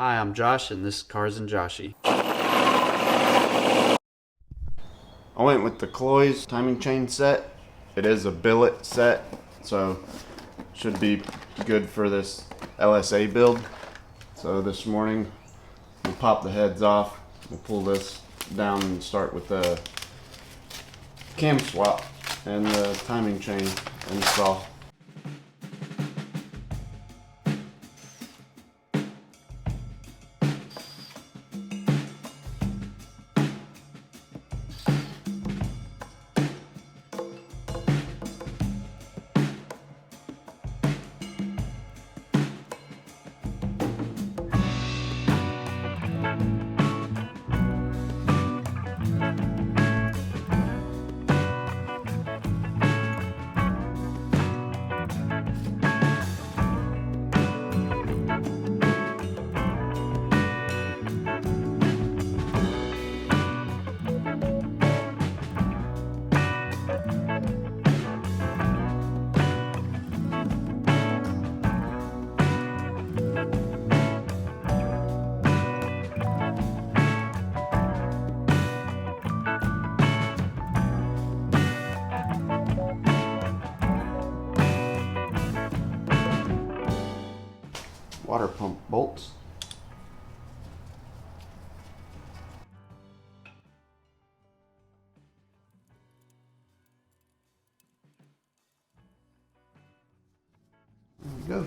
Hi, I'm Josh, and this is Cars and Joshy. I went with the Cloyes timing chain set. It is a billet set, so should be good for this LSA build. So this morning, we'll pop the heads off. We'll pull this down and start with the cam swap and the timing chain install. Water pump bolts. There we go.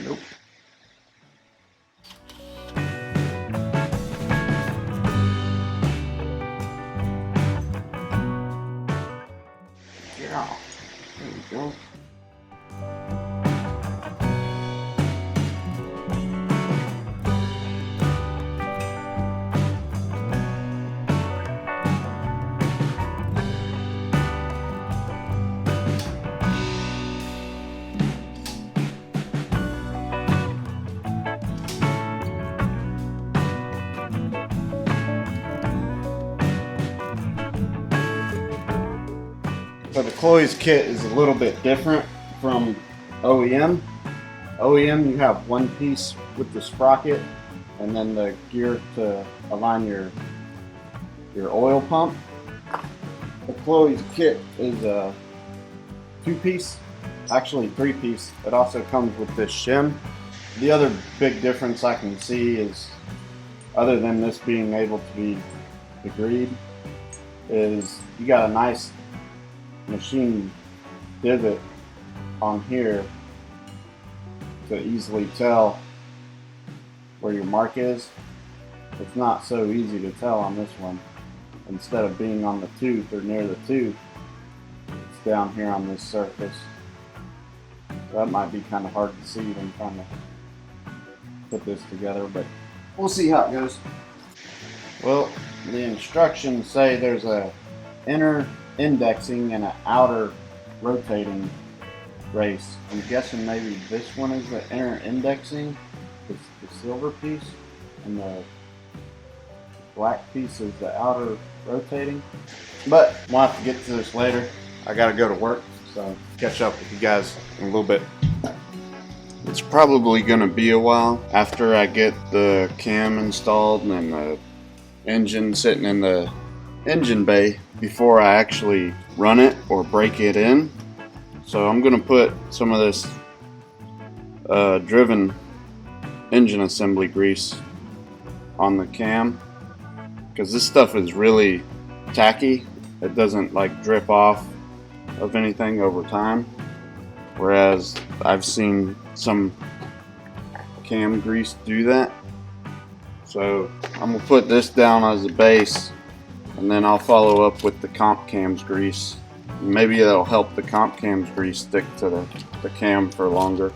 Nope. Yeah. There we go. So the Cloyes kit is a little bit different from OEM. OEM, you have one piece with the sprocket and then the gear to align your oil pump. The Cloyes kit is a two-piece, actually three-piece. It also comes with this shim. The other big difference I can see is, other than this being able to be degreed, is you got a nice machine divot on here to easily tell where your mark is. It's not so easy to tell on this one. Instead of being on the tooth or near the tooth, it's down here on this surface. So that might be kind of hard to see when trying to put this together, but we'll see how it goes. Well, the instructions say there's a inner indexing and an outer rotating race. I'm guessing maybe this one is the inner indexing, it's the silver piece, and the black piece is the outer rotating. But we'll have to get to this later. I gotta go to work, so catch up with you guys in a little bit. It's probably gonna be a while after I get the cam installed and the engine sitting in the engine bay before I actually run it or break it in. So I'm gonna put some of this driven engine assembly grease on the cam, because this stuff is really tacky. It doesn't like drip off of anything over time, whereas I've seen some cam grease do that. So I'm gonna put this down as a base, and then I'll follow up with the comp cams grease. Maybe that'll help the comp cams grease stick to the cam for longer.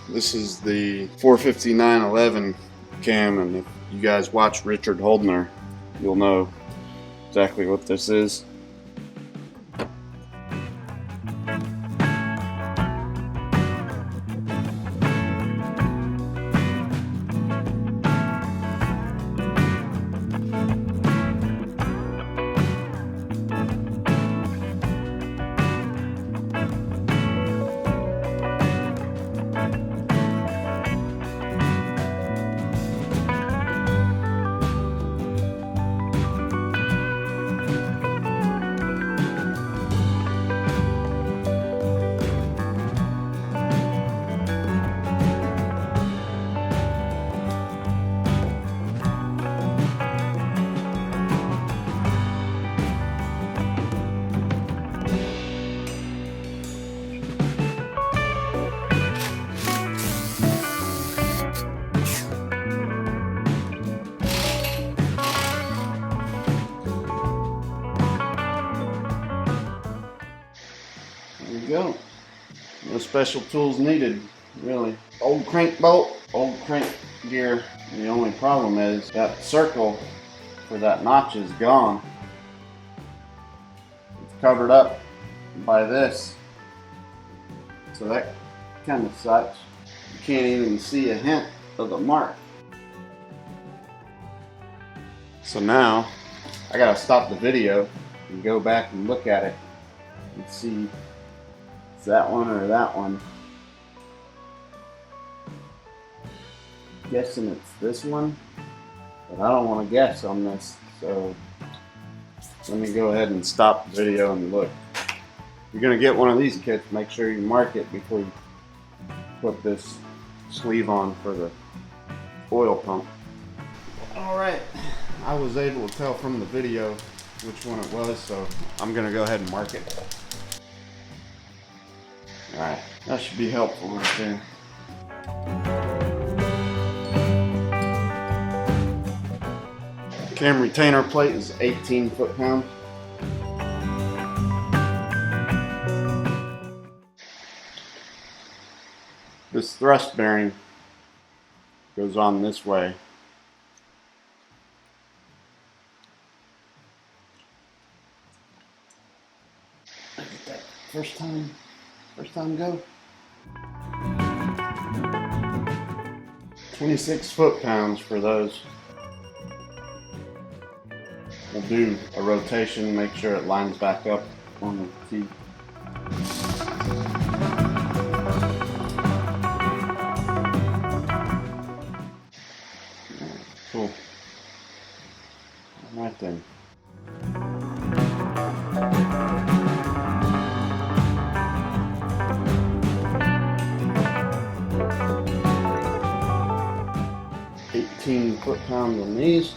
This is the 45911 cam, and if you guys watch Richard Holdner, you'll know exactly what this is. special tools needed, really. Old crank bolt, old crank gear. The only problem is that circle for that notch is gone. It's covered up by this, so that kind of sucks. You can't even see a hint of the mark. So now I gotta stop the video and go back and look at it and see it's that one or that one. Guessing it's this one, but I don't want to guess on this, so let me go ahead and stop the video and look. If you're gonna get one of these kits, make sure you mark it before you put this sleeve on for the oil pump. Alright, I was able to tell from the video which one it was, so I'm gonna go ahead and mark it. Alright, that should be helpful right there. Cam retainer plate is 18 foot-pounds. This thrust bearing goes on this way. I get that first time go. 26 foot-pounds for those. We'll do a rotation, make sure it lines back up on the teeth. Cool. Alright then. $18 foot-pounds on these.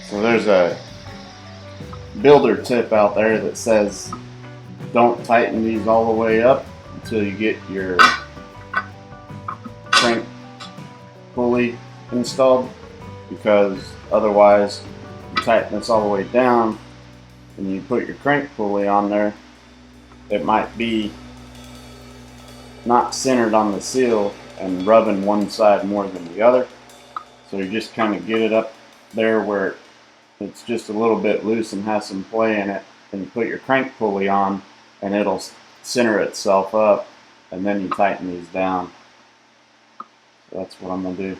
So there's a builder tip out there that says don't tighten these all the way up until you get your crank pulley installed, because otherwise you tighten this all the way down and you put your crank pulley on there, it might be not centered on the seal and rubbing one side more than the other. So you just kind of get it up there where it's just a little bit loose and has some play in it, and you put your crank pulley on and it'll center itself up, and then you tighten these down. So that's what I'm going to do.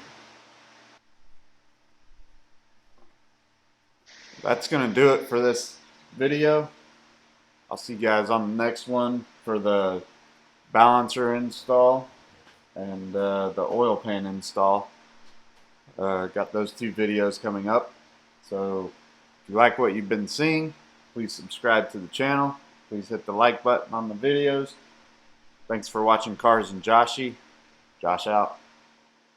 That's going to do it for this video. I'll see you guys on the next one for the balancer install and the oil pan install. Got those two videos coming up. So if you like what you've been seeing, please subscribe to the channel. Please hit the like button on the videos. Thanks for watching Cars and Joshy. Josh out.